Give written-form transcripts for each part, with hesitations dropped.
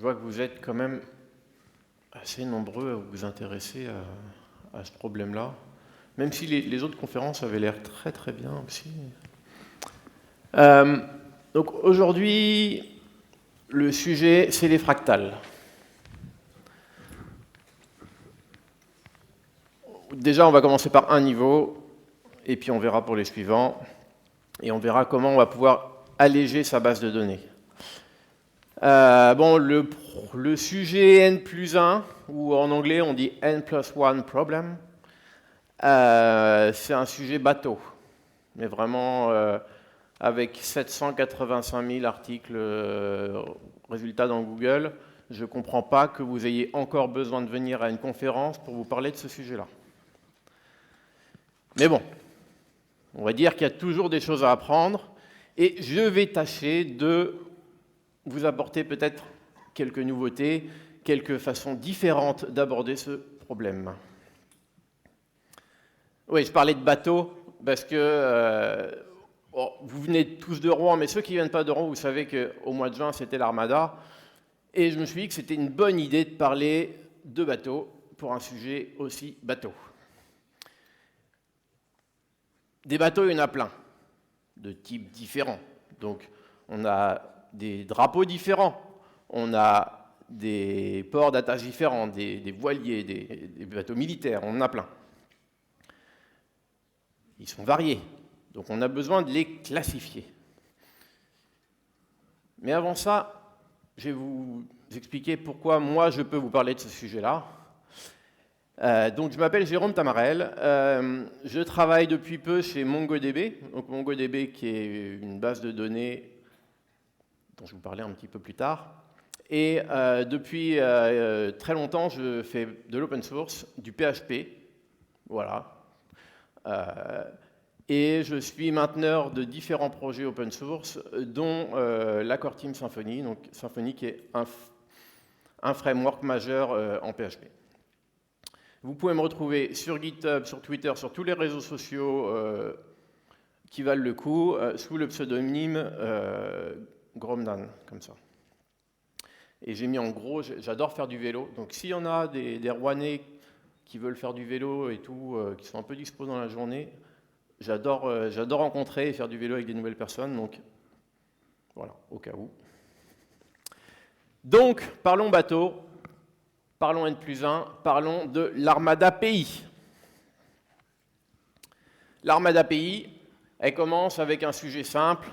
je vois que vous êtes quand même assez nombreux à vous intéresser à ce problème-là, même si les autres conférences avaient l'air très très bien aussi. Donc aujourd'hui, le sujet, c'est les fractales. Déjà, on va commencer par un niveau, et puis on verra pour les suivants, et on verra comment on va pouvoir alléger sa base de données. Bon, le sujet n plus 1, ou en anglais on dit n plus 1 problem, c'est un sujet bateau, mais vraiment avec 785 000 articles résultats dans Google, je ne comprends pas que vous ayez encore besoin de venir à une conférence pour vous parler de ce sujet-là. Mais bon, on va dire qu'il y a toujours des choses à apprendre, et je vais tâcher de vous apporter peut-être quelques nouveautés, quelques façons différentes d'aborder ce problème. Oui, je parlais de bateau, parce que vous venez tous de Rouen, mais ceux qui ne viennent pas de Rouen, vous savez qu'au mois de juin, c'était l'Armada, et je me suis dit que c'était une bonne idée de parler de bateau pour un sujet aussi bateau. Des bateaux, il y en a plein, de types différents. Donc, on a des drapeaux différents, on a des ports d'attache différents, des voiliers, des bateaux militaires, on en a plein. Ils sont variés, donc on a besoin de les classifier. Mais avant ça, je vais vous expliquer pourquoi moi je peux vous parler de ce sujet-là. Donc je m'appelle Jérôme Tamarel, je travaille depuis peu chez MongoDB, donc MongoDB qui est une base de données dont je vais vous parler un petit peu plus tard. Et depuis très longtemps, je fais de l'open source, du PHP, voilà. Et je suis mainteneur de différents projets open source, dont la Core Team Symfony, donc Symfony qui est un framework majeur en PHP. Vous pouvez me retrouver sur GitHub, sur Twitter, sur tous les réseaux sociaux qui valent le coup, sous le pseudonyme Gromdan, comme ça. Et j'ai mis en gros, j'adore faire du vélo, donc s'il y en a des Rouennais qui veulent faire du vélo et tout, qui sont un peu dispo dans la journée, j'adore rencontrer et faire du vélo avec des nouvelles personnes, donc voilà, au cas où. Donc, parlons bateau, parlons N+1, parlons de l'Armada API. L'Armada API, elle commence avec un sujet simple.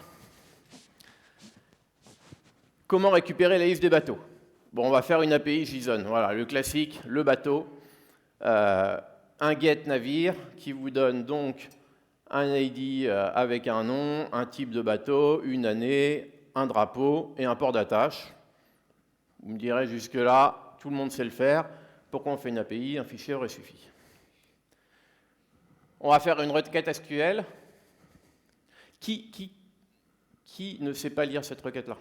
Comment récupérer la liste des bateaux? Bon, on va faire une API JSON, voilà, le classique, le bateau, un get navire qui vous donne donc un ID avec un nom, un type de bateau, une année, un drapeau et un port d'attache. Vous me direz jusque-là, tout le monde sait le faire. Pourquoi on fait une API? Un fichier aurait suffi. On va faire une requête SQL. Qui ne sait pas lire cette requête-là?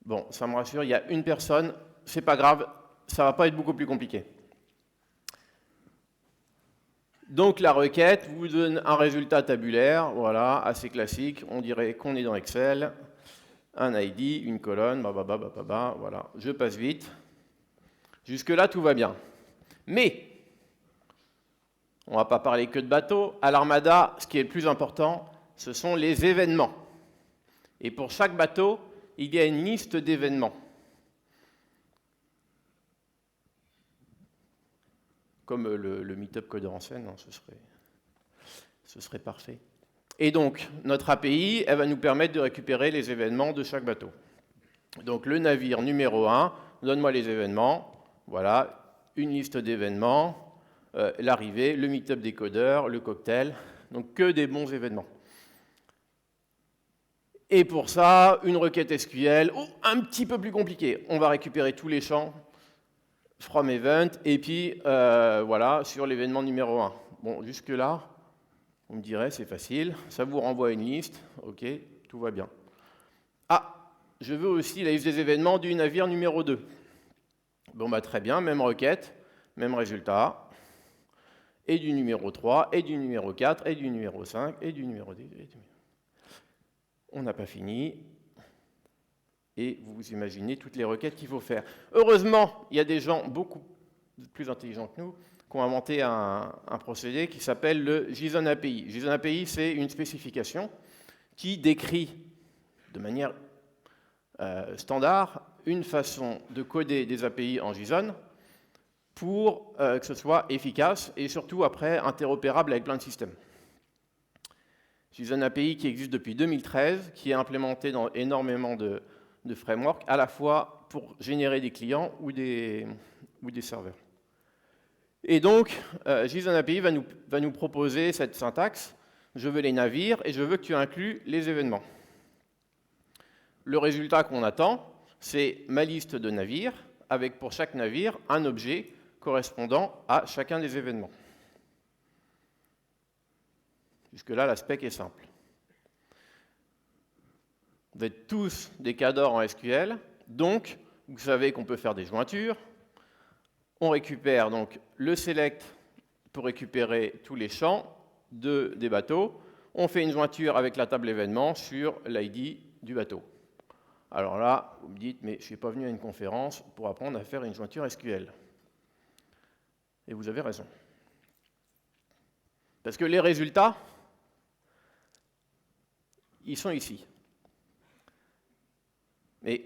Bon, ça me rassure, il y a une personne, c'est pas grave, ça va pas être beaucoup plus compliqué. Donc la requête vous donne un résultat tabulaire, voilà, assez classique, on dirait qu'on est dans Excel, un ID, une colonne, voilà, je passe vite. Jusque-là, tout va bien. Mais, on ne va pas parler que de bateaux, à l'Armada, ce qui est le plus important, ce sont les événements. Et pour chaque bateau, il y a une liste d'événements. Comme le meet-up codeur en scène, ce serait parfait. Et donc, notre API, elle va nous permettre de récupérer les événements de chaque bateau. Donc, le navire numéro 1, donne-moi les événements. Voilà, une liste d'événements, l'arrivée, le meet-up des codeurs, le cocktail. Donc, que des bons événements. Et pour ça, une requête SQL, un petit peu plus compliquée. On va récupérer tous les champs from event, et puis voilà, sur l'événement numéro 1. Bon, jusque-là, on me dirait, c'est facile, ça vous renvoie une liste, ok, tout va bien. Ah, je veux aussi la liste des événements du navire numéro 2. Bon, bah très bien, même requête, même résultat, et du numéro 3, et du numéro 4, et du numéro 5, et du numéro 10. On n'a pas fini. et vous imaginez toutes les requêtes qu'il faut faire. Heureusement, il y a des gens beaucoup plus intelligents que nous qui ont inventé un procédé qui s'appelle le JSON API. JSON API, c'est une spécification qui décrit de manière standard une façon de coder des API en JSON pour que ce soit efficace et surtout après interopérable avec plein de systèmes. JSON API qui existe depuis 2013, qui est implémenté dans énormément de frameworks, à la fois pour générer des clients ou des serveurs. Et donc, JSON API va nous proposer cette syntaxe. Je veux les navires et je veux que tu inclues les événements. Le résultat qu'on attend, c'est ma liste de navires, avec pour chaque navire un objet correspondant à chacun des événements. Jusque-là, la spec est simple. Vous êtes tous des cadors en SQL, donc vous savez qu'on peut faire des jointures. On récupère donc le select pour récupérer tous les champs des bateaux. On fait une jointure avec la table événement sur l'ID du bateau. Alors là, vous me dites, mais je ne suis pas venu à une conférence pour apprendre à faire une jointure SQL. Et vous avez raison. Parce que les résultats, ils sont ici. Mais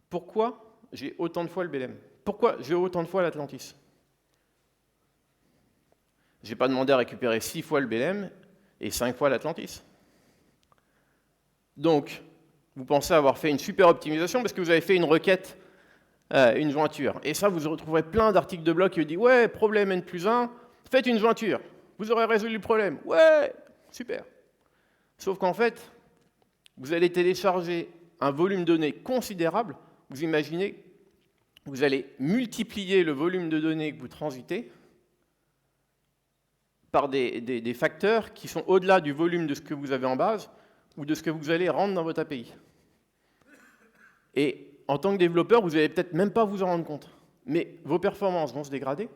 pourquoi j'ai autant de fois le BLM? Pourquoi j'ai autant de fois l'Atlantis? Je n'ai pas demandé à récupérer 6 fois le BLM et 5 fois l'Atlantis. Donc, vous pensez avoir fait une super optimisation parce que vous avez fait une requête, une jointure. Et ça, vous retrouverez plein d'articles de blog qui disent « Ouais, problème N+1, faites une jointure, vous aurez résolu le problème. Ouais, super !» Sauf qu'en fait, vous allez télécharger un volume de données considérable. Vous imaginez, vous allez multiplier le volume de données que vous transitez par des facteurs qui sont au-delà du volume de ce que vous avez en base ou de ce que vous allez rendre dans votre API. Et en tant que développeur, vous n'allez peut-être même pas vous en rendre compte. Mais vos performances vont se dégrader,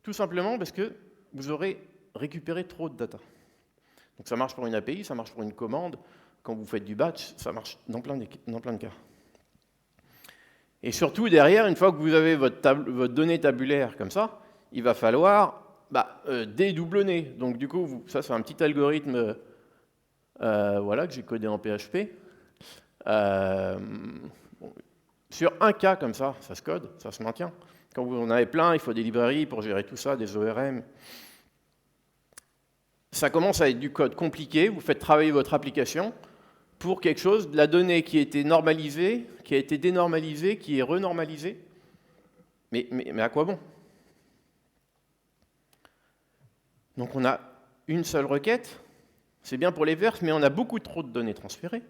tout simplement parce que vous aurez récupéré trop de data. Donc ça marche pour une API, ça marche pour une commande. Quand vous faites du batch, ça marche dans plein de cas. Et surtout, derrière, une fois que vous avez votre donnée tabulaire comme ça, il va falloir dédoublonner. Donc du coup, ça c'est un petit algorithme que j'ai codé en PHP. Sur un cas comme ça se code, ça se maintient. Quand vous en avez plein, il faut des librairies pour gérer tout ça, des ORM. Ça commence à être du code compliqué, vous faites travailler votre application pour quelque chose, de la donnée qui a été normalisée, qui a été dénormalisée, qui est renormalisée. Mais à quoi bon? Donc on a une seule requête, c'est bien pour les verses, mais on a beaucoup trop de données transférées.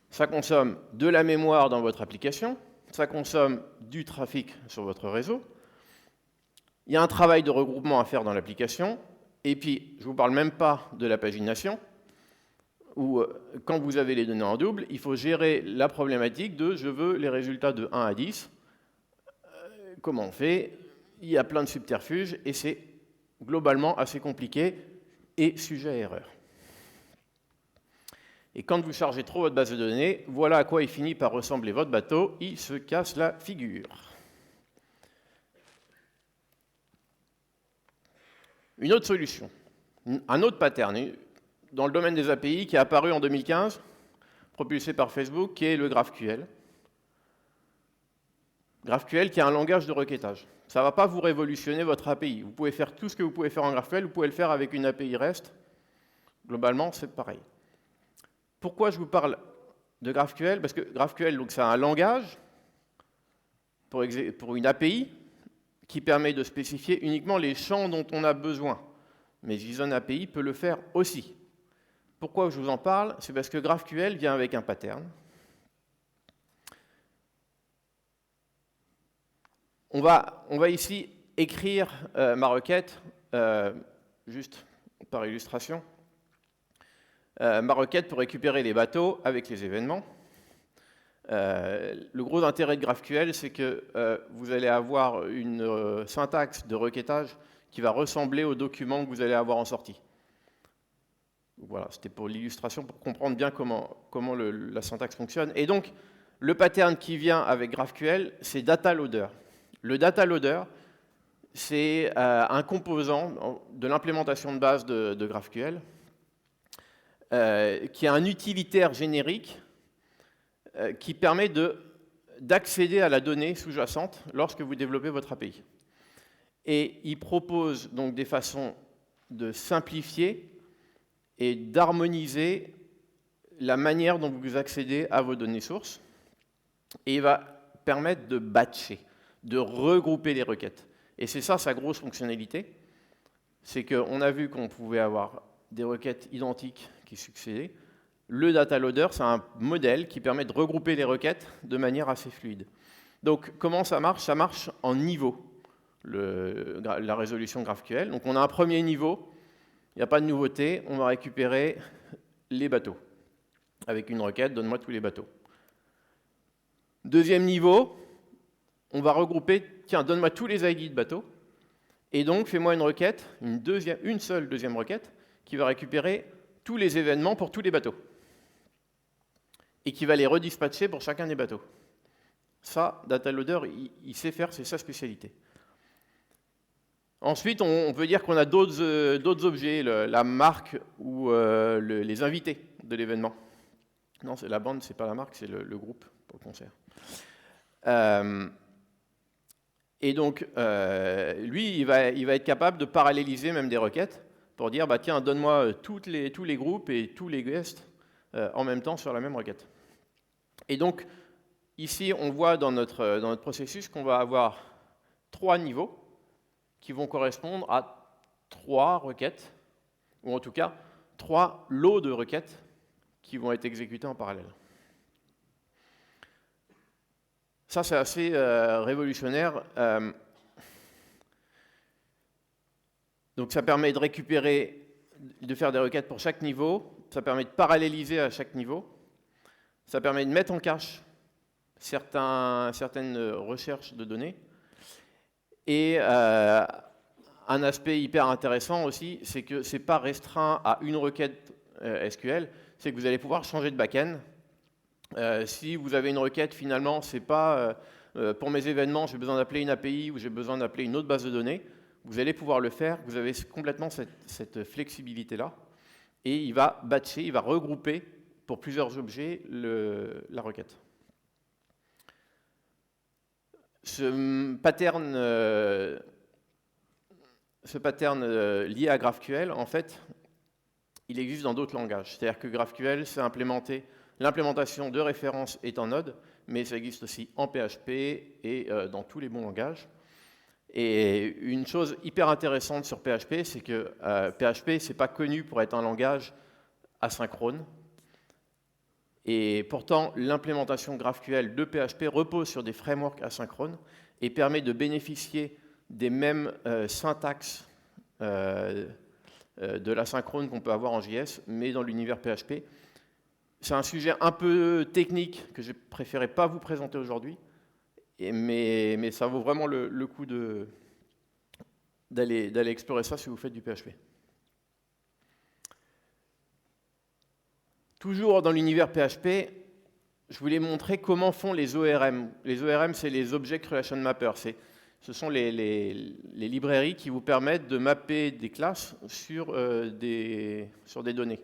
Ça consomme de la mémoire dans votre application, ça consomme du trafic sur votre réseau. Il y a un travail de regroupement à faire dans l'application, et puis je ne vous parle même pas de la pagination, où quand vous avez les données en double, il faut gérer la problématique de je veux les résultats de 1 à 10. Comment on fait? Il y a plein de subterfuges, et c'est globalement assez compliqué et sujet à erreur. Et quand vous chargez trop votre base de données, voilà à quoi il finit par ressembler votre bateau, il se casse la figure. Une autre solution, un autre pattern, dans le domaine des API qui est apparu en 2015, propulsé par Facebook, qui est le GraphQL. GraphQL qui est un langage de requêtage. Ça ne va pas vous révolutionner votre API. Vous pouvez faire tout ce que vous pouvez faire en GraphQL, vous pouvez le faire avec une API REST. Globalement, c'est pareil. Pourquoi je vous parle de GraphQL? Parce que GraphQL, c'est un langage pour une API qui permet de spécifier uniquement les champs dont on a besoin. Mais JSON API peut le faire aussi. Pourquoi je vous en parle? C'est parce que GraphQL vient avec un pattern. On va ici écrire ma requête, juste par illustration. Ma requête pour récupérer les bateaux avec les événements. Le gros intérêt de GraphQL, c'est que vous allez avoir une syntaxe de requêtage qui va ressembler au document que vous allez avoir en sortie. Voilà, c'était pour l'illustration, pour comprendre bien comment la syntaxe fonctionne. Et donc, le pattern qui vient avec GraphQL, c'est data loader. Le data loader, c'est un composant de l'implémentation de base de GraphQL qui est un utilitaire générique qui permet d'accéder à la donnée sous-jacente lorsque vous développez votre API. Et il propose donc des façons de simplifier et d'harmoniser la manière dont vous accédez à vos données sources. Et il va permettre de batcher, de regrouper les requêtes. Et c'est ça sa grosse fonctionnalité, c'est qu'on a vu qu'on pouvait avoir des requêtes identiques qui succédaient. Le data loader, c'est un modèle qui permet de regrouper les requêtes de manière assez fluide. Donc comment ça marche? Ça marche en niveau, la résolution GraphQL. Donc on a un premier niveau, il n'y a pas de nouveauté, on va récupérer les bateaux. Avec une requête, donne-moi tous les bateaux. Deuxième niveau, on va regrouper, tiens, donne-moi tous les ID de bateaux. Et donc, fais-moi une requête, une seule deuxième requête, qui va récupérer tous les événements pour tous les bateaux. Et qui va les redispatcher pour chacun des bateaux. Ça, DataLoader, il sait faire, c'est sa spécialité. Ensuite, on peut dire qu'on a d'autres objets, la marque ou les invités de l'événement. Non, c'est la bande, c'est pas la marque, c'est le groupe pour le concert. Et donc, lui, il va être capable de paralléliser même des requêtes pour dire, bah, tiens, donne-moi tous les groupes et tous les guests en même temps sur la même requête. Et donc, ici, on voit dans notre processus qu'on va avoir 3 niveaux qui vont correspondre à 3 requêtes, ou en tout cas 3 lots de requêtes qui vont être exécutées en parallèle. Ça, c'est assez révolutionnaire. Donc ça permet de récupérer, de faire des requêtes pour chaque niveau, ça permet de paralléliser à chaque niveau, ça permet de mettre en cache certaines recherches de données. Et un aspect hyper intéressant aussi, c'est que ce n'est pas restreint à une requête SQL, c'est que vous allez pouvoir changer de back-end. Si vous avez une requête, finalement, c'est pas pour mes événements, j'ai besoin d'appeler une API ou j'ai besoin d'appeler une autre base de données, vous allez pouvoir le faire, vous avez complètement cette flexibilité-là, et il va batcher, il va regrouper pour plusieurs objets la requête. Ce pattern lié à GraphQL, en fait, il existe dans d'autres langages. C'est-à-dire que GraphQL, c'est l'implémentation de références est en Node, mais ça existe aussi en PHP et dans tous les bons langages. Et une chose hyper intéressante sur PHP, c'est que PHP, c'est pas connu pour être un langage asynchrone. Et pourtant, l'implémentation GraphQL de PHP repose sur des frameworks asynchrones et permet de bénéficier des mêmes syntaxes de l'asynchrone qu'on peut avoir en JS, mais dans l'univers PHP. C'est un sujet un peu technique que je préférais pas vous présenter aujourd'hui, mais ça vaut vraiment le coup d'aller explorer ça si vous faites du PHP. Toujours dans l'univers PHP, je voulais montrer comment font les ORM. Les ORM, c'est les Object Relation Mapper. Ce sont les librairies qui vous permettent de mapper des classes sur des données.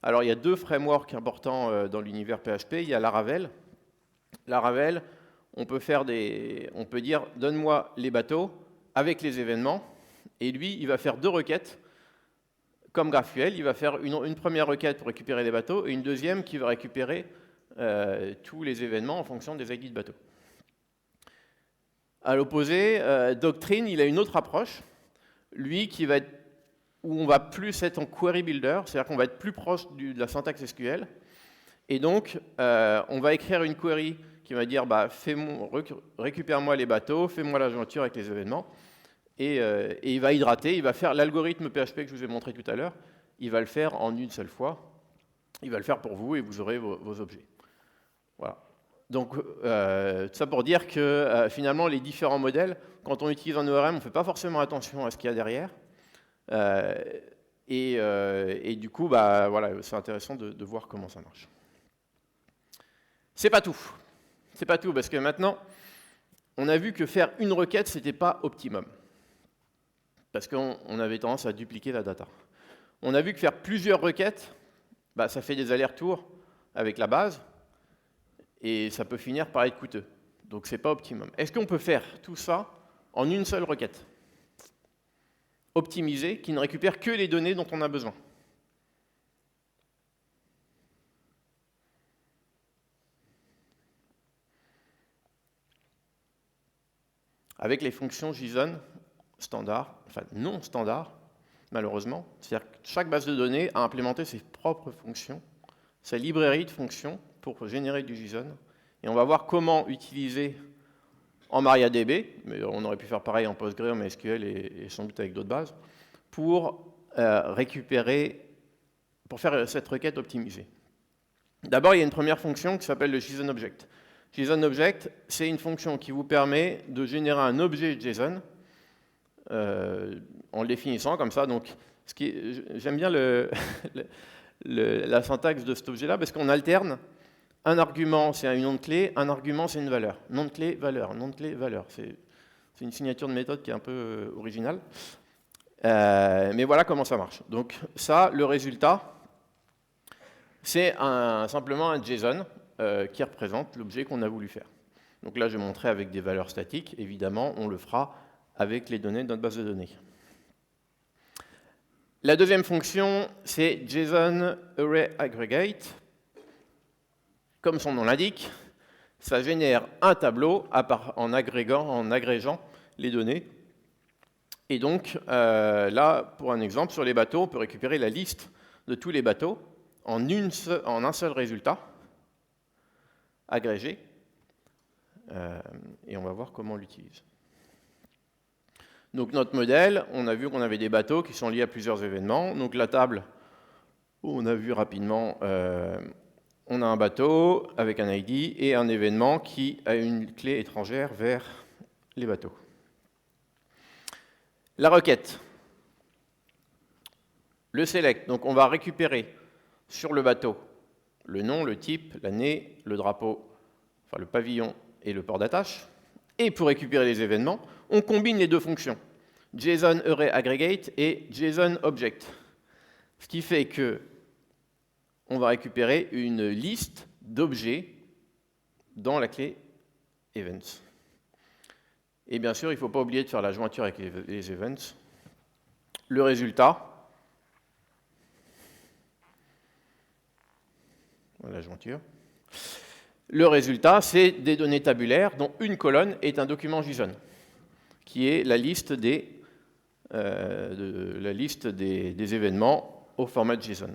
Alors, il y a 2 frameworks importants dans l'univers PHP. Il y a Laravel. Laravel, on peut dire « donne-moi les bateaux avec les événements ». Et lui, il va faire 2 requêtes. Comme GraphQL, il va faire une première requête pour récupérer les bateaux et une deuxième qui va récupérer tous les événements en fonction des ID de bateaux. À l'opposé, Doctrine, il a une autre approche, lui où on va plus être en query builder, c'est-à-dire qu'on va être plus proche de la syntaxe SQL, et donc on va écrire une query qui va dire bah, récupère-moi les bateaux, fais-moi la jointure avec les événements, et il va hydrater, il va faire l'algorithme PHP que je vous ai montré tout à l'heure, il va le faire en une seule fois, il va le faire pour vous et vous aurez vos objets. Voilà. Donc, tout ça pour dire que finalement, les différents modèles, quand on utilise un ORM, on ne fait pas forcément attention à ce qu'il y a derrière. Et du coup, bah, voilà, c'est intéressant de voir comment ça marche. C'est pas tout. C'est pas tout, parce que maintenant, on a vu que faire une requête, ce n'était pas optimum. Parce qu'on avait tendance à dupliquer la data. On a vu que faire plusieurs requêtes, bah, ça fait des allers-retours avec la base, et ça peut finir par être coûteux. Donc ce n'est pas optimum. Est-ce qu'on peut faire tout ça en une seule requête optimisée, qui ne récupère que les données dont on a besoin? Avec les fonctions JSON standard, enfin non standard, malheureusement. C'est-à-dire que chaque base de données a implémenté ses propres fonctions, sa librairie de fonctions pour générer du JSON. Et on va voir comment utiliser en MariaDB, mais on aurait pu faire pareil en Postgre, en MySQL et sans doute avec d'autres bases, pour récupérer, pour faire cette requête optimisée. D'abord, il y a une première fonction qui s'appelle le JSON-Object. JSON-Object, c'est une fonction qui vous permet de générer un objet JSON en le définissant comme ça. Donc, j'aime bien la syntaxe de cet objet-là parce qu'on alterne. Un argument, c'est une nom de clé, un argument, c'est une valeur. Nom de clé, valeur, nom de clé, valeur. C'est une signature de méthode qui est un peu originale. Mais voilà comment ça marche. Donc ça, le résultat, c'est simplement un JSON qui représente l'objet qu'on a voulu faire. Donc là, je vais montrer avec des valeurs statiques. Évidemment, on le fera avec les données de notre base de données. La deuxième fonction, c'est JSON Array Aggregate. Comme son nom l'indique, ça génère un tableau en agrégeant les données. Et donc, là, pour un exemple, sur les bateaux, on peut récupérer la liste de tous les bateaux en un seul résultat, agrégé. Et on va voir comment on l'utilise. Donc notre modèle, on a vu qu'on avait des bateaux qui sont liés à plusieurs événements. Donc la table, on a vu rapidement, on a un bateau avec un ID et un événement qui a une clé étrangère vers les bateaux. La requête. Le select, donc on va récupérer sur le bateau le nom, le type, l'année, le drapeau, enfin le pavillon et le port d'attache. Et pour récupérer les événements, on combine les deux fonctions, JSON Array Aggregate et JSON Object. Ce qui fait que on va récupérer une liste d'objets dans la clé Events. Et bien sûr, il ne faut pas oublier de faire la jointure avec les Events. Le résultat, voilà la jointure. Le résultat, c'est des données tabulaires dont une colonne est un document JSON, qui est la liste des événements au format JSON,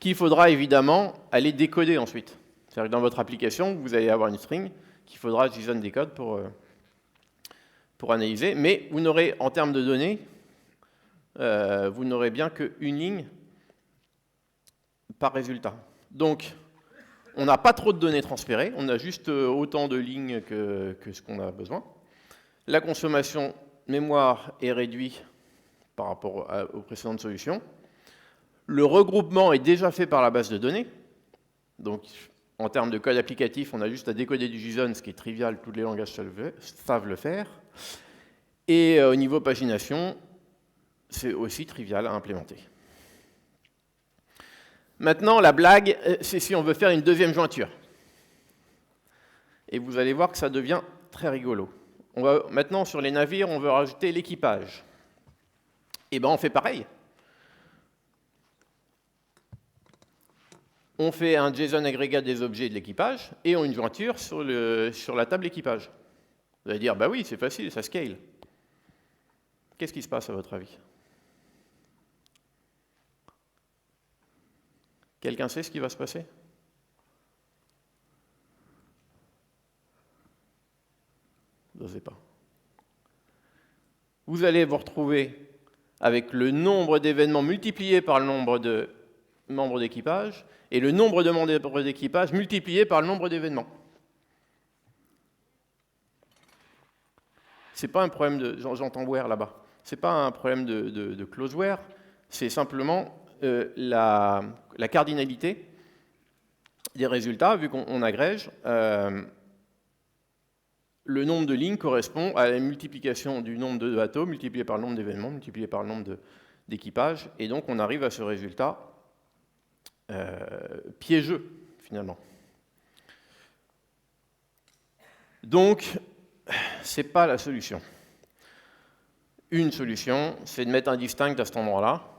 qu'il faudra évidemment aller décoder ensuite. C'est-à-dire que dans votre application, vous allez avoir une string qu'il faudra JSON décode pour analyser, mais vous n'aurez, en termes de données, vous n'aurez bien qu'une ligne par résultat. Donc, on n'a pas trop de données transférées, on a juste autant de lignes que ce qu'on a besoin. La consommation mémoire est réduite par rapport aux précédentes solutions. Le regroupement est déjà fait par la base de données. Donc, en termes de code applicatif, on a juste à décoder du JSON, ce qui est trivial, tous les langages savent le faire. Et au niveau pagination, c'est aussi trivial à implémenter. Maintenant, la blague, c'est si on veut faire une deuxième jointure. Et vous allez voir que ça devient très rigolo. Maintenant, sur les navires, on veut rajouter l'équipage. Et bien, on fait pareil. On fait un JSON agrégat des objets de l'équipage et on a une jointure sur la table équipage. Vous allez dire, bah oui, c'est facile, ça scale. Qu'est-ce qui se passe à votre avis? Quelqu'un sait ce qui va se passer? Je ne sais pas. Vous allez vous retrouver avec le nombre d'événements multiplié par le nombre de membres d'équipage et le nombre de membres d'équipage multiplié par le nombre d'événements. C'est pas un problème de, j'entends where là-bas, c'est pas un problème de closeware, c'est simplement la cardinalité des résultats, vu qu'on agrège. Le nombre de lignes correspond à la multiplication du nombre de bateaux multiplié par le nombre d'événements, multiplié par le nombre d'équipages, et donc on arrive à ce résultat piégeux, finalement. Donc, ce n'est pas la solution. Une solution, c'est de mettre un distinct à cet endroit-là.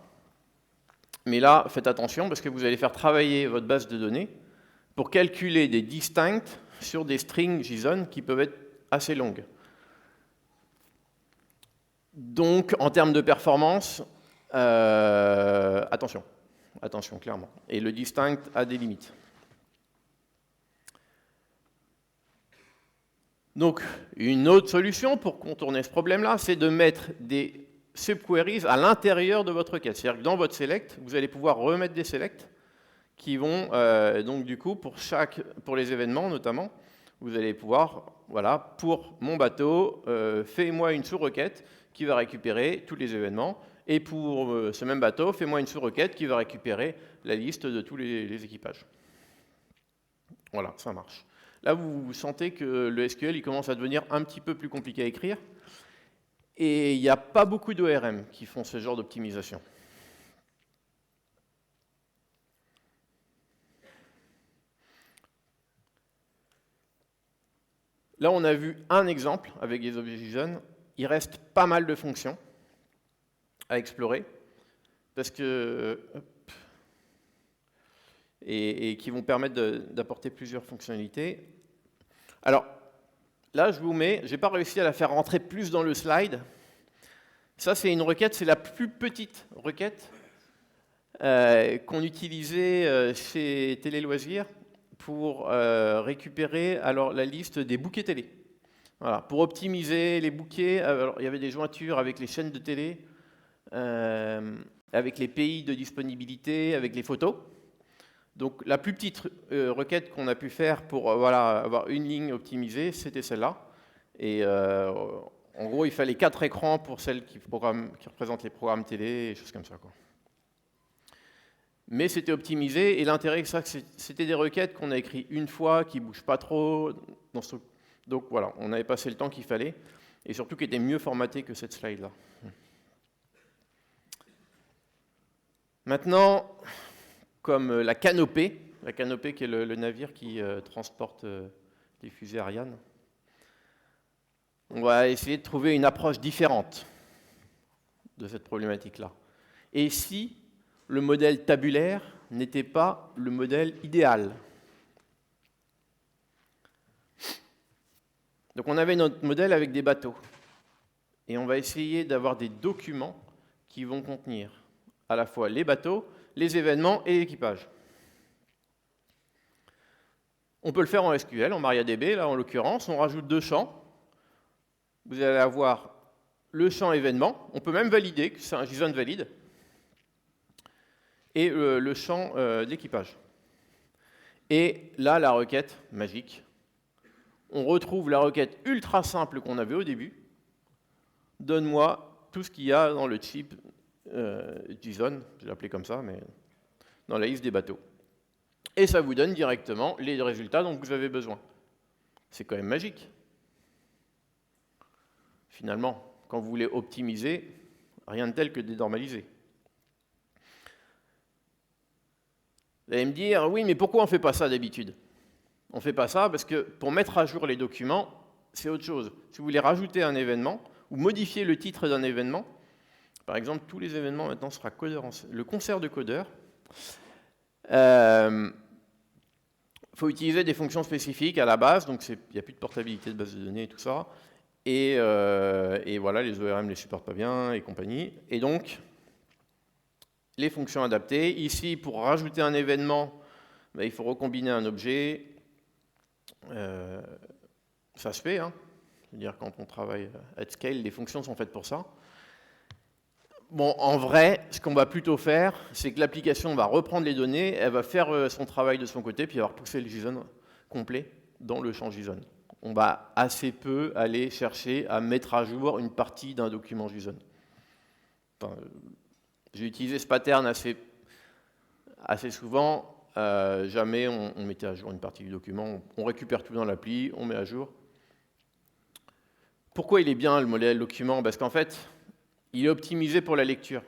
Mais là, faites attention, parce que vous allez faire travailler votre base de données pour calculer des distincts sur des strings JSON qui peuvent être assez longues. Donc, en termes de performance, attention, clairement. Et le distinct a des limites. Donc, une autre solution pour contourner ce problème-là, c'est de mettre des subqueries à l'intérieur de votre requête. C'est-à-dire que dans votre select, vous allez pouvoir remettre des selects qui vont, donc du coup, pour les événements notamment, vous allez pouvoir, voilà, pour mon bateau, fais-moi une sous-requête qui va récupérer tous les événements, et pour ce même bateau, fais-moi une sous-requête qui va récupérer la liste de tous les équipages. Voilà, ça marche. Là, vous sentez que le SQL il commence à devenir un petit peu plus compliqué à écrire, et il n'y a pas beaucoup d'ORM qui font ce genre d'optimisation. Là, on a vu un exemple avec des objets JSON. Il reste pas mal de fonctions à explorer, parce que et qui vont permettre d'apporter plusieurs fonctionnalités. Alors, là, je n'ai pas réussi à la faire rentrer plus dans le slide. Ça, c'est une requête, c'est la plus petite requête qu'on utilisait chez Télé Loisirs pour récupérer alors, la liste des bouquets télé. Voilà, pour optimiser les bouquets, alors, il y avait des jointures avec les chaînes de télé, avec les pays de disponibilité, avec les photos. Donc la plus petite requête qu'on a pu faire pour voilà, avoir une ligne optimisée, c'était celle-là. Et en gros, il fallait 4 écrans pour celles qui représentent les programmes télé et choses comme ça, quoi. Mais c'était optimisé, et l'intérêt de ça, c'était des requêtes qu'on a écrites une fois, qui ne bougent pas trop. Donc voilà, on avait passé le temps qu'il fallait, et surtout qui étaient mieux formatées que cette slide-là. Maintenant, comme la Canopée qui est le navire qui transporte des fusées Ariane, on va essayer de trouver une approche différente de cette problématique-là. Et si le modèle tabulaire n'était pas le modèle idéal? Donc on avait notre modèle avec des bateaux. Et on va essayer d'avoir des documents qui vont contenir à la fois les bateaux, les événements et l'équipage. On peut le faire en SQL, en MariaDB, là en l'occurrence. On rajoute 2 champs. Vous allez avoir le champ événement. On peut même valider que c'est un JSON valide. Et le champ d'équipage. Et là, la requête magique. On retrouve la requête ultra simple qu'on avait au début. Donne-moi tout ce qu'il y a dans le chip JSON, je l'ai appelé comme ça, mais dans la liste des bateaux. Et ça vous donne directement les résultats dont vous avez besoin. C'est quand même magique. Finalement, quand vous voulez optimiser, rien de tel que dénormaliser. Vous allez me dire, oui, mais pourquoi on ne fait pas ça d'habitude? On ne fait pas ça parce que pour mettre à jour les documents, c'est autre chose. Si vous voulez rajouter un événement ou modifier le titre d'un événement, par exemple, tous les événements maintenant sera codeur le concert de codeur. Il faut utiliser des fonctions spécifiques à la base, donc il n'y a plus de portabilité de base de données et tout ça. Et voilà, les ORM ne les supportent pas bien et compagnie. Et donc, les fonctions adaptées. Ici, pour rajouter un événement, il faut recombiner un objet. Ça se fait, hein. C'est-à-dire quand on travaille at scale, les fonctions sont faites pour ça. Bon, en vrai, ce qu'on va plutôt faire, c'est que l'application va reprendre les données, elle va faire son travail de son côté, puis elle va repousser le JSON complet dans le champ JSON. On va assez peu aller chercher à mettre à jour une partie d'un document JSON. Enfin, J'ai utilisé ce pattern assez souvent. Jamais on mettait à jour une partie du document. On récupère tout dans l'appli, on met à jour. Pourquoi il est bien le modèle document? Parce qu'en fait, il est optimisé pour la lecture.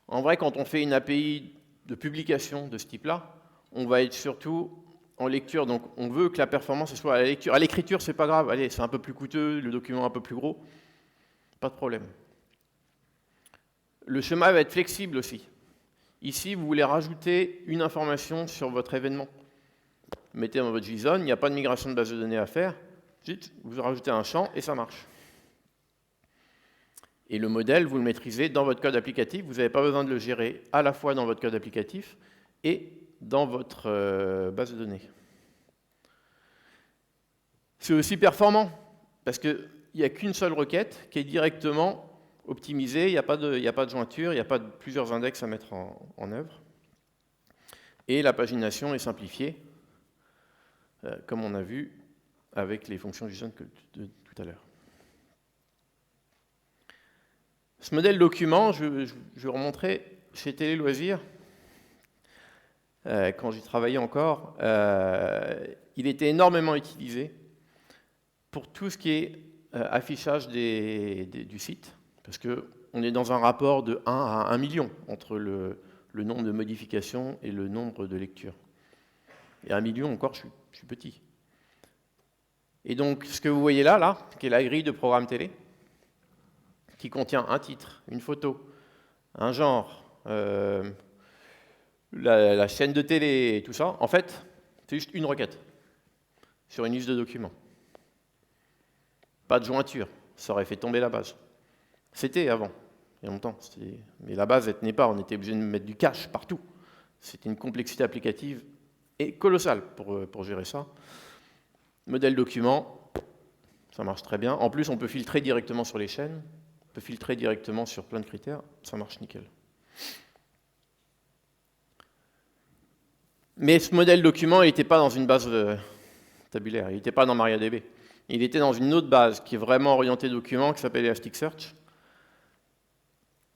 En vrai, quand on fait une API de publication de ce type-là, on va être surtout en lecture. Donc on veut que la performance soit à la lecture. À l'écriture, c'est pas grave. Allez, c'est un peu plus coûteux, le document un peu plus gros. Pas de problème. Le schéma va être flexible aussi. Ici, vous voulez rajouter une information sur votre événement. Mettez dans votre JSON, il n'y a pas de migration de base de données à faire. Vous rajoutez un champ et ça marche. Et le modèle, vous le maîtrisez dans votre code applicatif. Vous n'avez pas besoin de le gérer à la fois dans votre code applicatif et dans votre base de données. C'est aussi performant, parce qu'il n'y a qu'une seule requête qui est directement optimisée. Il n'y a pas de jointure, il n'y a pas de plusieurs index à mettre en œuvre. Et la pagination est simplifiée, comme on a vu avec les fonctions JSON de tout à l'heure. Ce modèle document, je vais vous remontrer chez Télé Loisirs, quand j'y travaillais encore, il était énormément utilisé pour tout ce qui est affichage du site, parce qu'on est dans un rapport de 1 à 1 million entre le nombre de modifications et le nombre de lectures. Et 1 million encore, je suis petit. Et donc, ce que vous voyez là, qui est la grille de programme télé, qui contient un titre, une photo, un genre, la chaîne de télé et tout ça, en fait, c'est juste une requête sur une liste de documents. Pas de jointure, ça aurait fait tomber la base. C'était avant, il y a longtemps, mais la base, elle ne tenait pas, on était obligé de mettre du cache partout. C'était une complexité applicative et colossale pour gérer ça. Modèle document, ça marche très bien. En plus, on peut filtrer directement sur les chaînes, on peut filtrer directement sur plein de critères, ça marche nickel. Mais ce modèle document, il n'était pas dans une base tabulaire, il n'était pas dans MariaDB. Il était dans une autre base qui est vraiment orientée document, qui s'appelle Elasticsearch.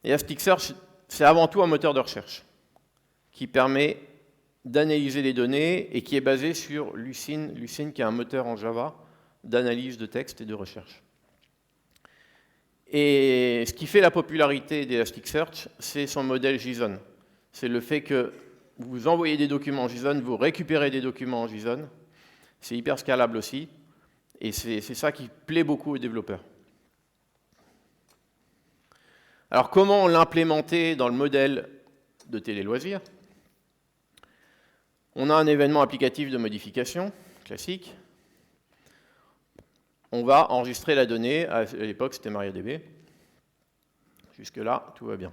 Elasticsearch, c'est avant tout un moteur de recherche qui permet d'analyser les données et qui est basé sur Lucene. Lucene qui est un moteur en Java d'analyse de texte et de recherche. Et ce qui fait la popularité d'Elasticsearch, c'est son modèle JSON. C'est le fait que vous envoyez des documents en JSON, vous récupérez des documents en JSON. C'est hyper scalable aussi. Et c'est ça qui plaît beaucoup aux développeurs. Alors comment l'implémenter dans le modèle de Télé Loisirs? On a un événement applicatif de modification, classique. On va enregistrer la donnée, à l'époque c'était MariaDB. Jusque-là, tout va bien.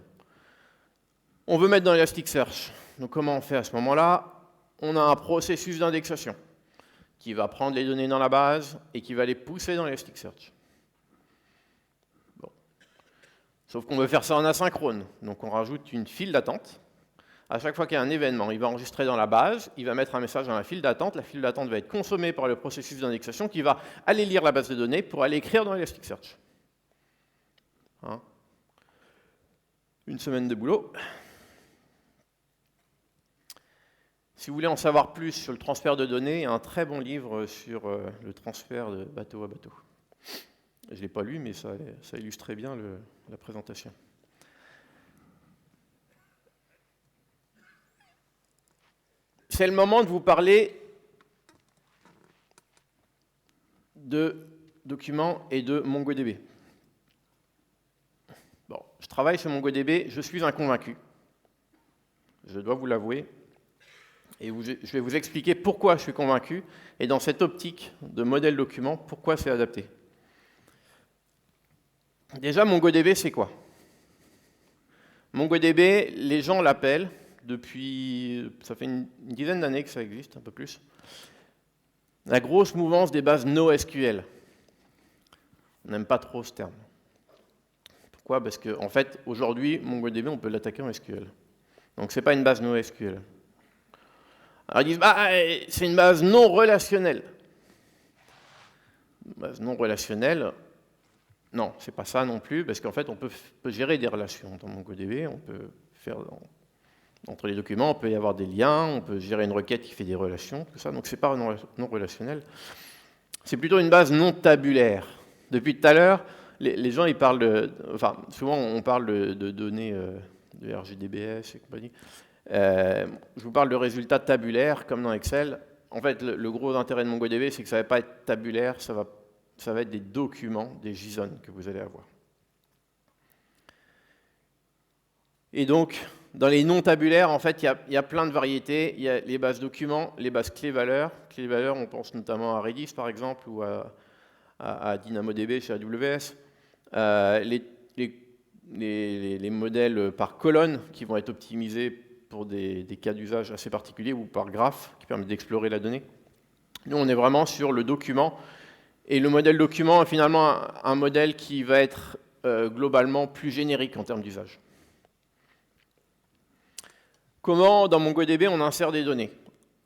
On veut mettre dans Elasticsearch. Donc comment on fait à ce moment-là? On a un processus d'indexation qui va prendre les données dans la base et qui va les pousser dans Elasticsearch. Bon. Sauf qu'on veut faire ça en asynchrone. Donc on rajoute une file d'attente. À chaque fois qu'il y a un événement, il va enregistrer dans la base, il va mettre un message dans la file d'attente va être consommée par le processus d'indexation qui va aller lire la base de données pour aller écrire dans Elasticsearch. Hein? Une semaine de boulot. Si vous voulez en savoir plus sur le transfert de données, il y a un très bon livre sur le transfert de bateau à bateau. Je ne l'ai pas lu, mais ça illustre très bien la présentation. C'est le moment de vous parler de documents et de MongoDB. Bon, je travaille sur MongoDB, je suis un convaincu. Je dois vous l'avouer. Et je vais vous expliquer pourquoi je suis convaincu, et dans cette optique de modèle document, pourquoi c'est adapté. Déjà, MongoDB, c'est quoi? MongoDB, les gens l'appellent depuis... Ça fait une dizaine d'années que ça existe, un peu plus. La grosse mouvance des bases NoSQL. On n'aime pas trop ce terme. Pourquoi? Parce qu'en fait, aujourd'hui, MongoDB, on peut l'attaquer en SQL. Donc, ce n'est pas une base NoSQL. Alors, ils disent, c'est une base non relationnelle. Une base non relationnelle, Non, c'est pas ça non plus, parce qu'en fait, on peut gérer des relations dans MongoDB, on peut faire entre les documents, on peut y avoir des liens, on peut gérer une requête qui fait des relations, tout ça, donc c'est pas non relationnel. C'est plutôt une base non tabulaire. Depuis tout à l'heure, les gens, ils parlent enfin, souvent, on parle de données de RGDBS et compagnie. Je vous parle de résultats tabulaires, comme dans Excel. En fait, le gros intérêt de MongoDB, c'est que ça ne va pas être tabulaire, ça va être des documents, des JSON que vous allez avoir. Et donc, dans les non tabulaires, en fait, il y a plein de variétés. Il y a les bases documents, les bases clés-valeurs. Clés-valeurs, on pense notamment à Redis, par exemple, ou à DynamoDB chez AWS. Les modèles par colonne qui vont être optimisés pour des cas d'usage assez particuliers, ou par graphe, qui permet d'explorer la donnée. Nous, on est vraiment sur le document. Et le modèle document est finalement un modèle qui va être globalement plus générique en termes d'usage. Comment, dans MongoDB, on insère des données?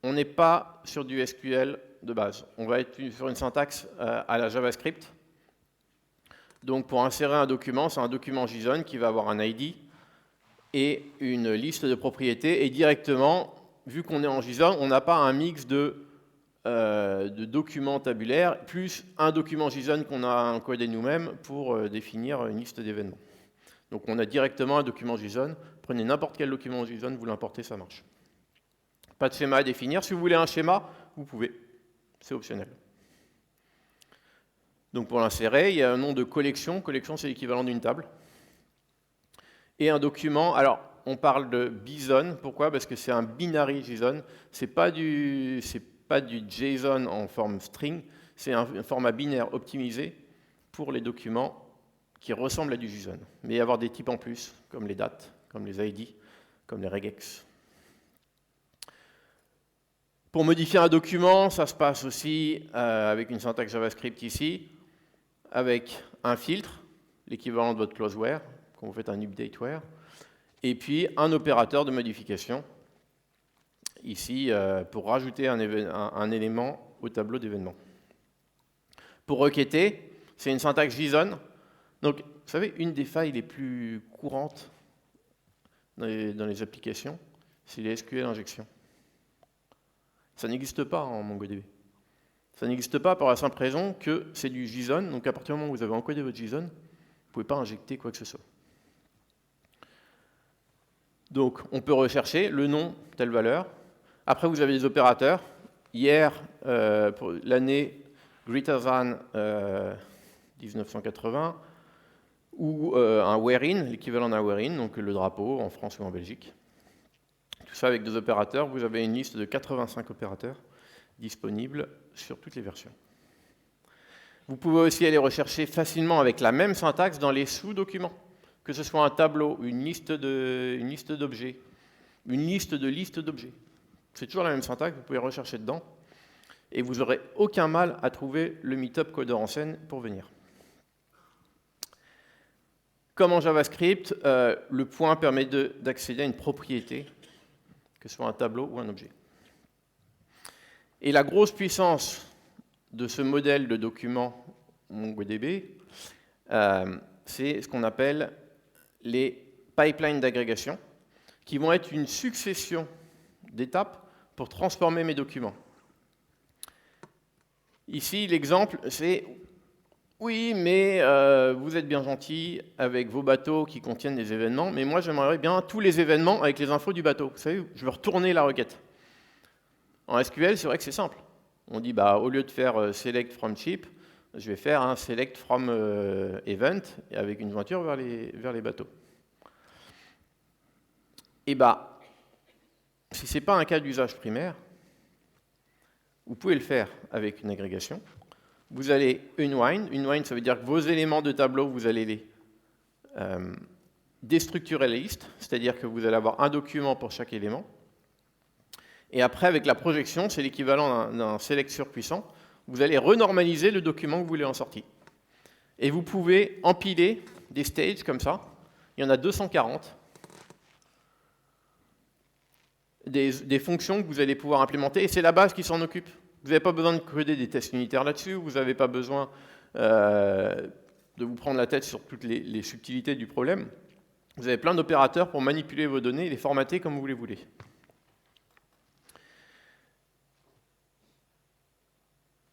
On n'est pas sur du SQL de base. On va être sur une syntaxe à la JavaScript. Donc, pour insérer un document, c'est un document JSON qui va avoir un ID et une liste de propriétés. Et directement, vu qu'on est en JSON, on n'a pas un mix de documents tabulaires, plus un document JSON qu'on a encodé nous-mêmes pour définir une liste d'événements. Donc on a directement un document JSON. Prenez n'importe quel document JSON, vous l'importez, ça marche. Pas de schéma à définir. Si vous voulez un schéma, vous pouvez. C'est optionnel. Donc pour l'insérer, il y a un nom de collection. Collection, c'est l'équivalent d'une table. Et un document. Alors, on parle de BSON. Pourquoi? Parce que c'est un binary JSON. C'est pas du JSON en forme string. C'est un format binaire optimisé pour les documents qui ressemblent à du JSON. Mais il y a avoir des types en plus, comme les dates, comme les ID, comme les regex. Pour modifier un document, ça se passe aussi avec une syntaxe JavaScript ici, avec un filtre, l'équivalent de votre closeware, quand vous faites un updateware, et puis un opérateur de modification, ici, pour rajouter un élément au tableau d'événements. Pour requêter, c'est une syntaxe JSON. Donc, vous savez, une des failles les plus courantes dans les applications, c'est les SQL injections. Ça n'existe pas en MongoDB. Ça n'existe pas pour la simple raison que c'est du JSON, donc à partir du moment où vous avez encodé votre JSON, vous ne pouvez pas injecter quoi que ce soit. Donc, on peut rechercher le nom, telle valeur. Après, vous avez des opérateurs. Hier, pour l'année greater than 1980, ou un wherein, l'équivalent d'un wherein, donc le drapeau en France ou en Belgique. Tout ça avec des opérateurs. Vous avez une liste de 85 opérateurs disponibles sur toutes les versions. Vous pouvez aussi aller rechercher facilement avec la même syntaxe dans les sous-documents, que ce soit un tableau, une liste d'objets, une liste de listes d'objets. C'est toujours la même syntaxe, vous pouvez rechercher dedans, et vous n'aurez aucun mal à trouver le meetup codeur en scène pour venir. Comme en JavaScript, le point permet d'accéder à une propriété, que ce soit un tableau ou un objet. Et la grosse puissance de ce modèle de document MongoDB, c'est ce qu'on appelle les pipelines d'agrégation, qui vont être une succession d'étapes pour transformer mes documents. Ici, l'exemple, c'est oui, mais vous êtes bien gentil avec vos bateaux qui contiennent des événements, mais moi j'aimerais bien tous les événements avec les infos du bateau. Vous savez, je veux retourner la requête. En SQL, c'est vrai que c'est simple. On dit, bah, au lieu de faire select from ship, je vais faire un select from event avec une jointure vers les bateaux. Et bah, si ce n'est pas un cas d'usage primaire, vous pouvez le faire avec une agrégation. Vous allez unwind. Unwind, ça veut dire que vos éléments de tableau, vous allez les déstructurer la liste, c'est-à-dire que vous allez avoir un document pour chaque élément. Et après, avec la projection, c'est l'équivalent d'un select surpuissant. Vous allez renormaliser le document que vous voulez en sortie. Et vous pouvez empiler des stages comme ça. Il y en a 240. Des fonctions que vous allez pouvoir implémenter. Et c'est la base qui s'en occupe. Vous n'avez pas besoin de coder des tests unitaires là-dessus. Vous n'avez pas besoin de vous prendre la tête sur toutes les subtilités du problème. Vous avez plein d'opérateurs pour manipuler vos données et les formater comme vous les voulez.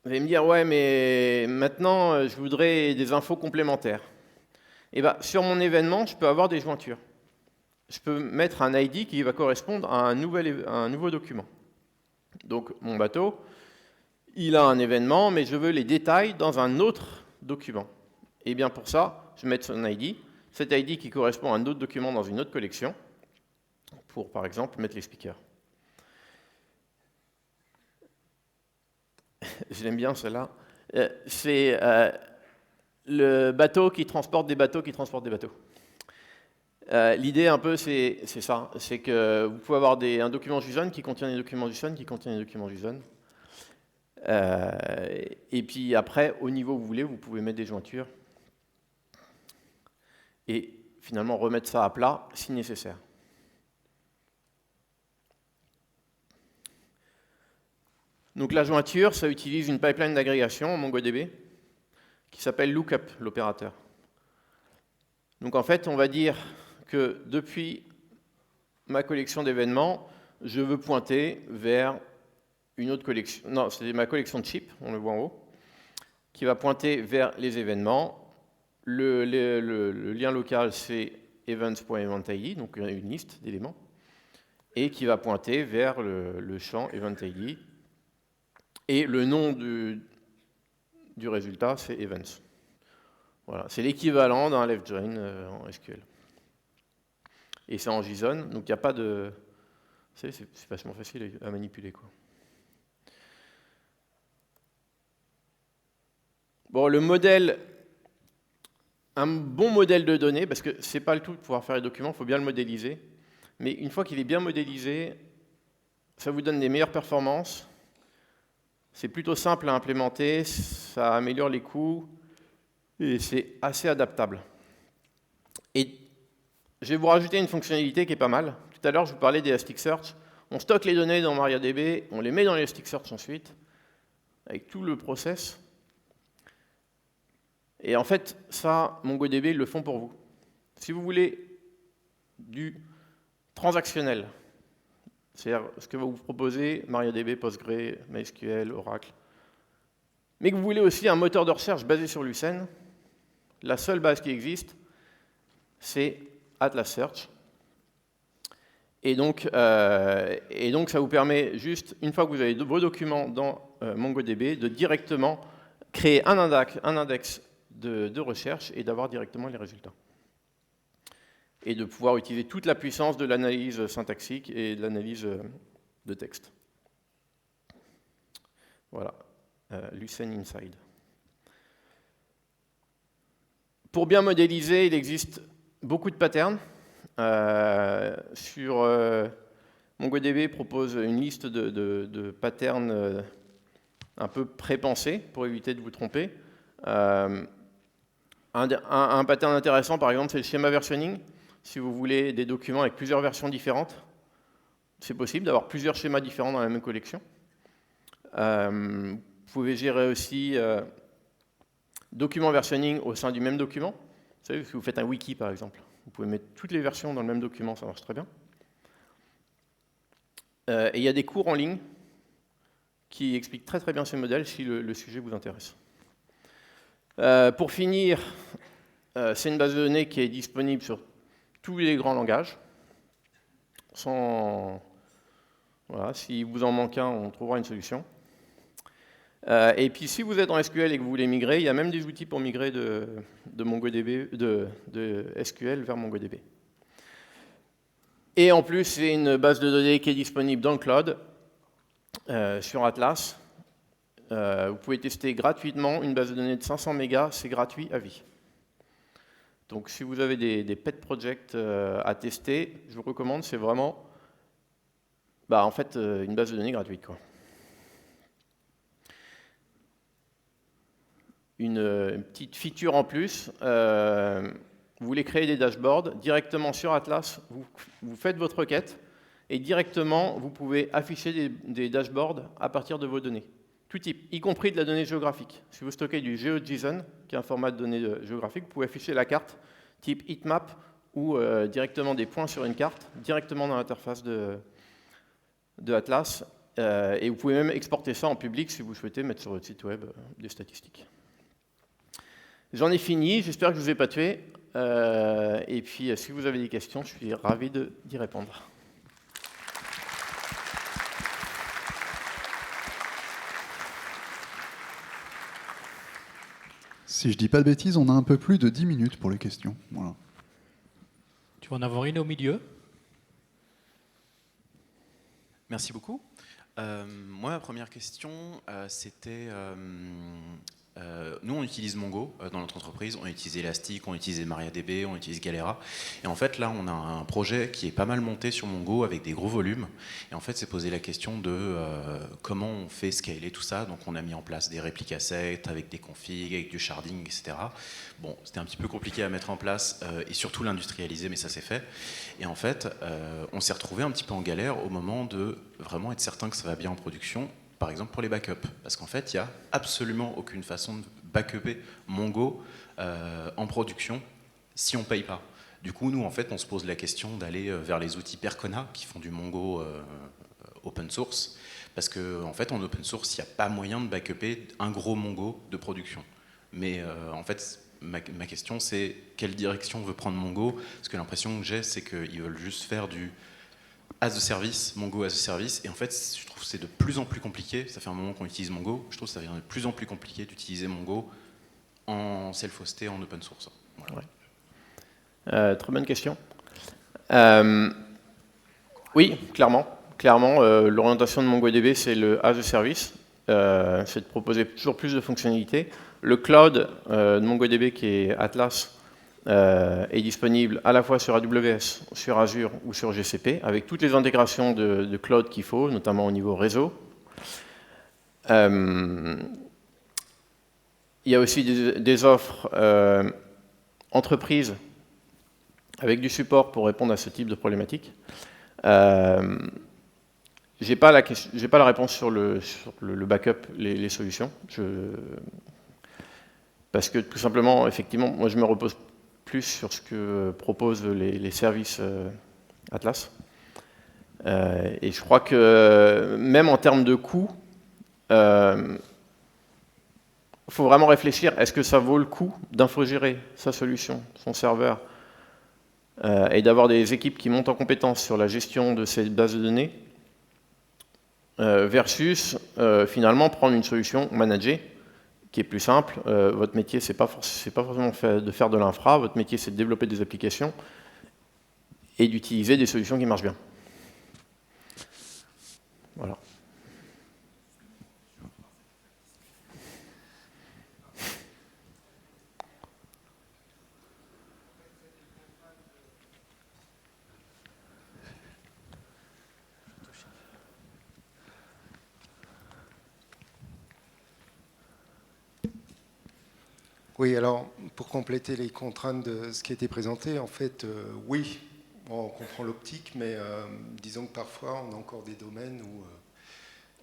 Vous allez me dire, ouais, mais maintenant, je voudrais des infos complémentaires. Et bien, sur mon événement, je peux avoir des jointures. Je peux mettre un ID qui va correspondre à un nouveau document. Donc, mon bateau, il a un événement, mais je veux les détails dans un autre document. Et bien, pour ça, je vais mettre son ID, cet ID qui correspond à un autre document dans une autre collection, pour, par exemple, mettre les speakers. Je l'aime bien, celle-là. C'est le bateau qui transporte des bateaux qui transportent des bateaux. L'idée, un peu, c'est ça. C'est que vous pouvez avoir un document JSON qui contient des documents JSON qui contient des documents JSON. Et puis après, au niveau où vous voulez, vous pouvez mettre des jointures et finalement remettre ça à plat si nécessaire. Donc la jointure, ça utilise une pipeline d'agrégation en MongoDB qui s'appelle Lookup, l'opérateur. Donc en fait, on va dire que depuis ma collection d'événements, je veux pointer vers une autre collection. Non, c'est ma collection de chips, on le voit en haut, qui va pointer vers les événements. Le lien local, c'est events.eventID, donc une liste d'éléments, et qui va pointer vers le champ eventID. Et le nom du résultat, c'est events. Voilà, c'est l'équivalent d'un left join en SQL. Et c'est en JSON, donc il n'y a pas de... C'est vachement facile à manipuler, quoi. Bon, le modèle, un bon modèle de données, parce que c'est pas le tout de pouvoir faire les documents, il faut bien le modéliser. Mais une fois qu'il est bien modélisé, ça vous donne des meilleures performances. C'est plutôt simple à implémenter, ça améliore les coûts, et c'est assez adaptable. Et je vais vous rajouter une fonctionnalité qui est pas mal. Tout à l'heure, je vous parlais d'Elasticsearch. On stocke les données dans MariaDB, on les met dans Elasticsearch ensuite, avec tout le process. Et en fait, ça, MongoDB, ils le font pour vous. Si vous voulez du transactionnel, c'est-à-dire ce que va vous proposer MariaDB, Postgre, MySQL, Oracle, mais que vous voulez aussi un moteur de recherche basé sur Lucene, la seule base qui existe, c'est Atlas Search. Et donc, ça vous permet juste, une fois que vous avez vos documents dans MongoDB, de directement créer un index de recherche et d'avoir directement les résultats. Et de pouvoir utiliser toute la puissance de l'analyse syntaxique et de l'analyse de texte. Voilà, Lucene Inside. Pour bien modéliser, il existe beaucoup de patterns. MongoDB propose une liste de patterns un peu pré-pensés pour éviter de vous tromper. Un pattern intéressant, par exemple, c'est le schéma versionning. Si vous voulez des documents avec plusieurs versions différentes, c'est possible d'avoir plusieurs schémas différents dans la même collection. Vous pouvez gérer aussi document versionning au sein du même document. Vous savez, si vous faites un wiki, par exemple, vous pouvez mettre toutes les versions dans le même document, ça marche très bien. Et il y a des cours en ligne qui expliquent très très bien ces modèles si le sujet vous intéresse. Pour finir, c'est une base de données qui est disponible sur tous les grands langages. Voilà, si vous en manque un, on trouvera une solution. Et puis si vous êtes en SQL et que vous voulez migrer, il y a même des outils pour migrer de MongoDB, de SQL vers MongoDB. Et en plus, c'est une base de données qui est disponible dans le cloud, sur Atlas. Vous pouvez tester gratuitement une base de données de 500 mégas, c'est gratuit à vie. Donc si vous avez des pet projects à tester, je vous recommande, c'est vraiment en fait, une base de données gratuite, quoi. Une petite feature en plus, vous voulez créer des dashboards, directement sur Atlas, vous faites votre requête, et directement, vous pouvez afficher des dashboards à partir de vos données. tout type, y compris de la donnée géographique. Si vous stockez du GeoJSON, qui est un format de données géographique, vous pouvez afficher la carte type heatmap ou directement des points sur une carte, directement dans l'interface de Atlas. Et vous pouvez même exporter ça en public si vous souhaitez mettre sur votre site web des statistiques. J'en ai fini, j'espère que je ne vous ai pas tué. Et puis, si vous avez des questions, je suis ravi d'y répondre. Si je dis pas de bêtises, on a un peu plus de 10 minutes pour les questions. Voilà. Tu vas en avoir une au milieu. Merci beaucoup. Moi, ma première question, c'était... nous, on utilise Mongo dans notre entreprise, on utilise Elastic, on utilise MariaDB, on utilise Galera. Et en fait, là, on a un projet qui est pas mal monté sur Mongo avec des gros volumes. Et en fait, c'est posé la question de comment on fait scaler tout ça. Donc, on a mis en place des répliques sets avec des configs, avec du sharding, etc. Bon, c'était un petit peu compliqué à mettre en place et surtout l'industrialiser, mais ça s'est fait. Et en fait, on s'est retrouvé un petit peu en galère au moment de vraiment être certain que ça va bien en production. Par exemple pour les backups, parce qu'en fait, il n'y a absolument aucune façon de backuper Mongo en production si on ne paye pas. Du coup, nous, en fait, on se pose la question d'aller vers les outils Percona qui font du Mongo open source, parce qu'en fait, en open source, il n'y a pas moyen de backuper un gros Mongo de production. Mais en fait, ma question, c'est quelle direction veut prendre Mongo? Parce que l'impression que j'ai, c'est qu'ils veulent juste faire du as a service, Mongo as a service, et en fait, je trouve que c'est de plus en plus compliqué, ça fait un moment qu'on utilise Mongo, je trouve que ça devient de plus en plus compliqué d'utiliser Mongo en self-hosté, en open source. Voilà. Ouais. Très bonne question. Oui, clairement, l'orientation de MongoDB, c'est le as a service, c'est de proposer toujours plus de fonctionnalités. Le cloud de MongoDB, qui est Atlas, est disponible à la fois sur AWS, sur Azure ou sur GCP, avec toutes les intégrations de cloud qu'il faut, notamment au niveau réseau. Il y a aussi des offres entreprises avec du support pour répondre à ce type de problématiques. J'ai pas la réponse sur le backup, les solutions. Parce que tout simplement, effectivement, moi je me repose plus sur ce que proposent les services Atlas. Et je crois que même en termes de coût, il faut vraiment réfléchir, est-ce que ça vaut le coup d'infogérer sa solution, son serveur, et d'avoir des équipes qui montent en compétence sur la gestion de ces bases de données, versus finalement prendre une solution managée, qui est plus simple. Votre métier, c'est pas forcément de faire de l'infra, votre métier, c'est de développer des applications et d'utiliser des solutions qui marchent bien. Voilà. Oui, alors, pour compléter les contraintes de ce qui a été présenté, en fait, oui, on comprend l'optique, mais disons que parfois, on a encore des domaines où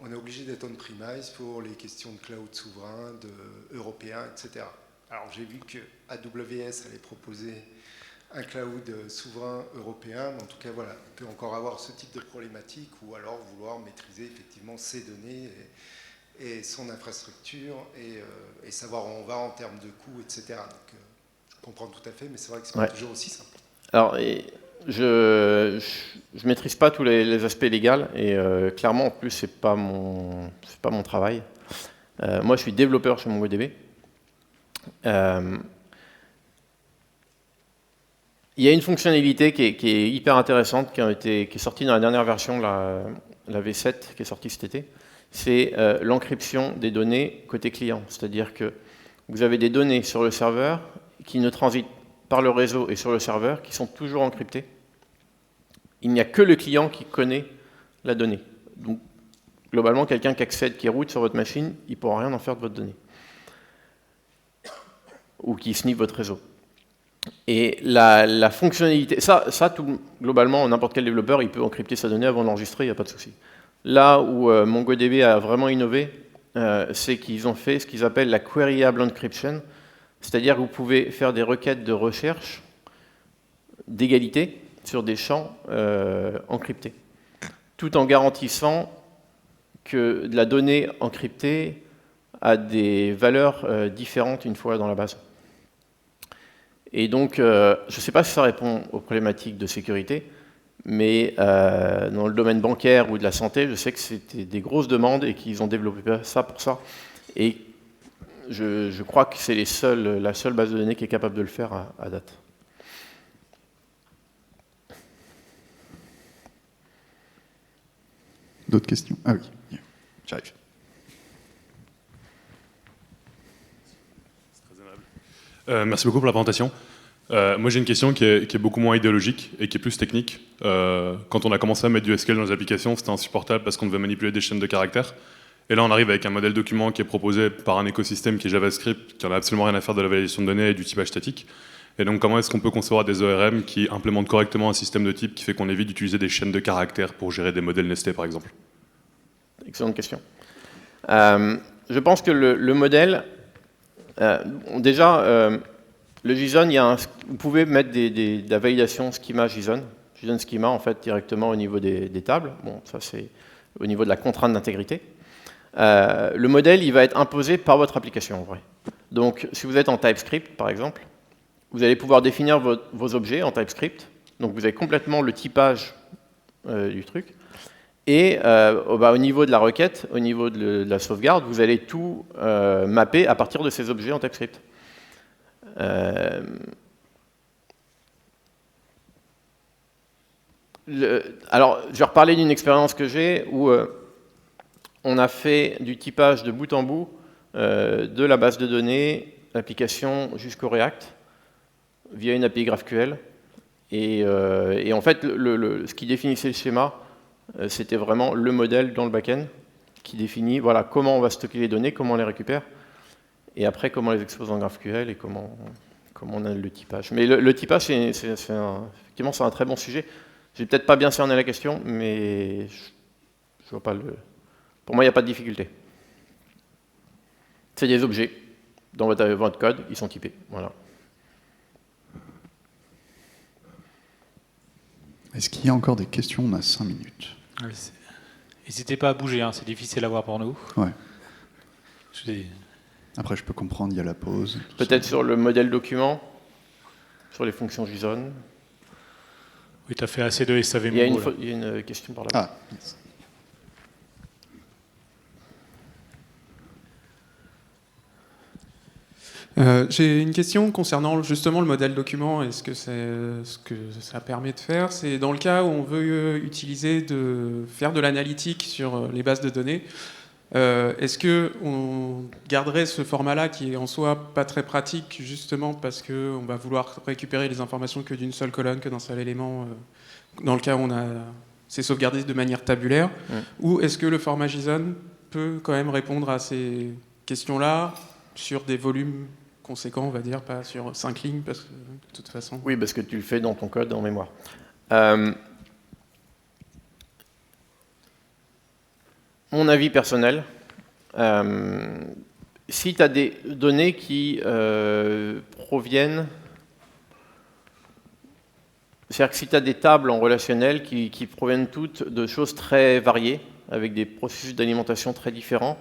on est obligé d'être on-premise pour les questions de cloud souverain, européen, etc. Alors, j'ai vu que AWS allait proposer un cloud souverain européen, mais en tout cas, voilà, on peut encore avoir ce type de problématique, ou alors vouloir maîtriser effectivement ces données et son infrastructure, et savoir où on va en termes de coûts, etc. Donc, je comprends tout à fait, mais c'est vrai que c'est pas toujours aussi simple. Alors, je ne maîtrise pas tous les aspects légaux, et clairement, en plus, c'est pas mon travail. Moi, je suis développeur chez MongoDB. Il y a une fonctionnalité qui est hyper intéressante, qui est sortie dans la dernière version, la V7, qui est sortie cet été. C'est l'encryption des données côté client. C'est-à-dire que vous avez des données sur le serveur qui ne transitent par le réseau et sur le serveur, qui sont toujours encryptées. Il n'y a que le client qui connaît la donnée. Donc, globalement, quelqu'un qui accède, qui route sur votre machine, il ne pourra rien en faire de votre donnée. Ou qui snipe votre réseau. Et la fonctionnalité, globalement, n'importe quel développeur, il peut encrypter sa donnée avant de l'enregistrer, il n'y a pas de souci. Là où MongoDB a vraiment innové, c'est qu'ils ont fait ce qu'ils appellent la queryable encryption, c'est-à-dire que vous pouvez faire des requêtes de recherche d'égalité sur des champs encryptés, tout en garantissant que la donnée encryptée a des valeurs différentes une fois dans la base. Et donc, je ne sais pas si ça répond aux problématiques de sécurité, mais dans le domaine bancaire ou de la santé, je sais que c'était des grosses demandes et qu'ils ont développé ça pour ça. Et je crois que c'est la seule base de données qui est capable de le faire à date. D'autres questions? Ah oui, j'arrive. Merci beaucoup pour la présentation. Moi, j'ai une question qui est beaucoup moins idéologique et qui est plus technique. Quand on a commencé à mettre du SQL dans les applications, c'était insupportable parce qu'on devait manipuler des chaînes de caractères. Et là, on arrive avec un modèle document qui est proposé par un écosystème qui est JavaScript, qui n'en a absolument rien à faire de la validation de données et du typage statique. Et donc, comment est-ce qu'on peut concevoir des ORM qui implémentent correctement un système de type qui fait qu'on évite d'utiliser des chaînes de caractères pour gérer des modèles nestés, par exemple? Excellente question. Je pense que le modèle... déjà, le JSON, vous pouvez mettre de la validation schema JSON schema en fait directement au niveau des tables. Bon, ça c'est au niveau de la contrainte d'intégrité. Le modèle, il va être imposé par votre application en vrai. Donc, si vous êtes en TypeScript, par exemple, vous allez pouvoir définir vos objets en TypeScript. Donc, vous avez complètement le typage du truc. Et au niveau de la requête, au niveau de la sauvegarde, vous allez tout mapper à partir de ces objets en TypeScript. Alors, je vais reparler d'une expérience que j'ai où on a fait du typage de bout en bout de la base de données, l'application jusqu'au React, via une API GraphQL. Et en fait, ce qui définissait le schéma, c'était vraiment le modèle dans le back-end qui définit voilà, comment on va stocker les données, comment on les récupère, et après comment on les expose en GraphQL et comment on a le typage. Mais le typage, effectivement, c'est un très bon sujet. J'ai peut-être pas bien cerné la question, mais je vois pas le... Pour moi, il n'y a pas de difficulté. C'est des objets. Dans votre code, ils sont typés. Voilà. Est-ce qu'il y a encore des questions? On a 5 minutes. N'hésitez pas à bouger, hein, c'est difficile à voir pour nous. Ouais. Après, je peux comprendre, il y a la pause. Peut-être sur le modèle document, sur les fonctions JSON. Oui, tu as fait assez de SAV Il y a Mongo, une question par là. Ah, yes. J'ai une question concernant justement le modèle document et ce que ça permet de faire. C'est dans le cas où on veut faire de l'analytique sur les bases de données. Est-ce qu'on garderait ce format-là qui est en soi pas très pratique justement parce qu'on va vouloir récupérer les informations que d'une seule colonne, que d'un seul élément, dans le cas où c'est sauvegardé de manière tabulaire, ou est-ce que le format JSON peut quand même répondre à ces questions-là sur des volumes conséquents, on va dire, pas sur 5 lignes, parce que de toute façon... Oui, parce que tu le fais dans ton code en mémoire. Mon avis personnel, si tu as des données qui proviennent... C'est-à-dire que si tu as des tables en relationnel qui proviennent toutes de choses très variées, avec des processus d'alimentation très différents,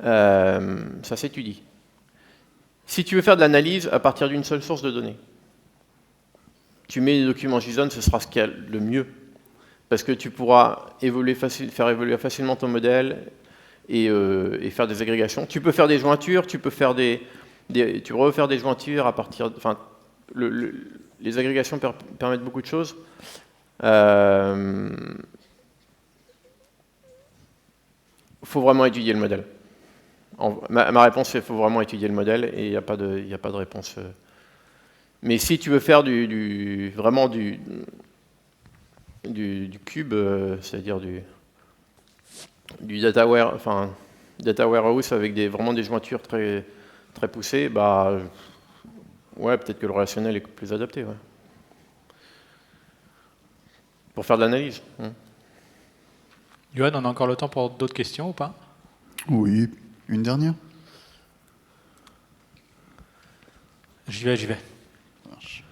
ça s'étudie. Si tu veux faire de l'analyse à partir d'une seule source de données, tu mets des documents JSON, ce sera ce qu'il y a le mieux. Parce que tu pourras faire évoluer facilement ton modèle et faire des agrégations. Tu peux faire des jointures, tu peux refaire des jointures à partir... Enfin, les agrégations permettent beaucoup de choses. Il faut vraiment étudier le modèle. Ma réponse, c'est qu'il faut vraiment étudier le modèle et il n'y a pas de réponse. Mais si tu veux faire vraiment du cube, c'est-à-dire du data warehouse avec vraiment des jointures très, très poussées, bah, ouais, peut-être que le relationnel est plus adapté. Ouais. Pour faire de l'analyse. Johan, on a encore le temps pour d'autres questions ou pas? Oui, une dernière. J'y vais, j'y vais. Ça marche.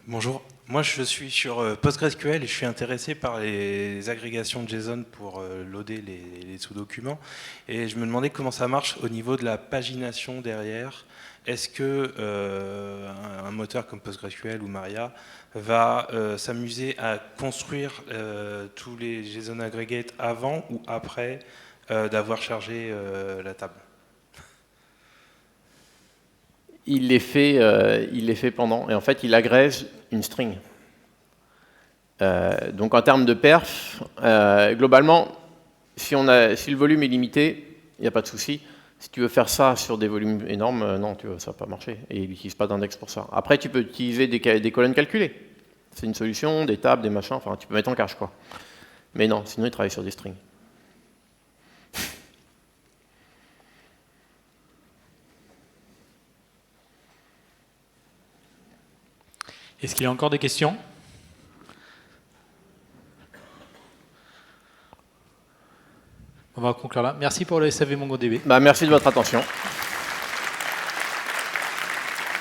Bonjour, moi je suis sur PostgreSQL et je suis intéressé par les agrégations de JSON pour loader les sous-documents. Et je me demandais comment ça marche au niveau de la pagination derrière. Est-ce que un moteur comme PostgreSQL ou Maria va s'amuser à construire tous les JSON aggregates avant ou après d'avoir chargé la table? Il les fait pendant, et en fait, il agrège une string. Donc en termes de perf, globalement, si le volume est limité, il n'y a pas de souci. Si tu veux faire ça sur des volumes énormes, non, ça ne va pas marcher. Et il n'utilise pas d'index pour ça. Après, tu peux utiliser des colonnes calculées. C'est une solution, des tables, des machins, enfin, tu peux mettre en cache, quoi. Mais non, sinon, il travaille sur des strings. Est-ce qu'il y a encore des questions? On va conclure là. Merci pour le SAV MongoDB. Merci de votre attention.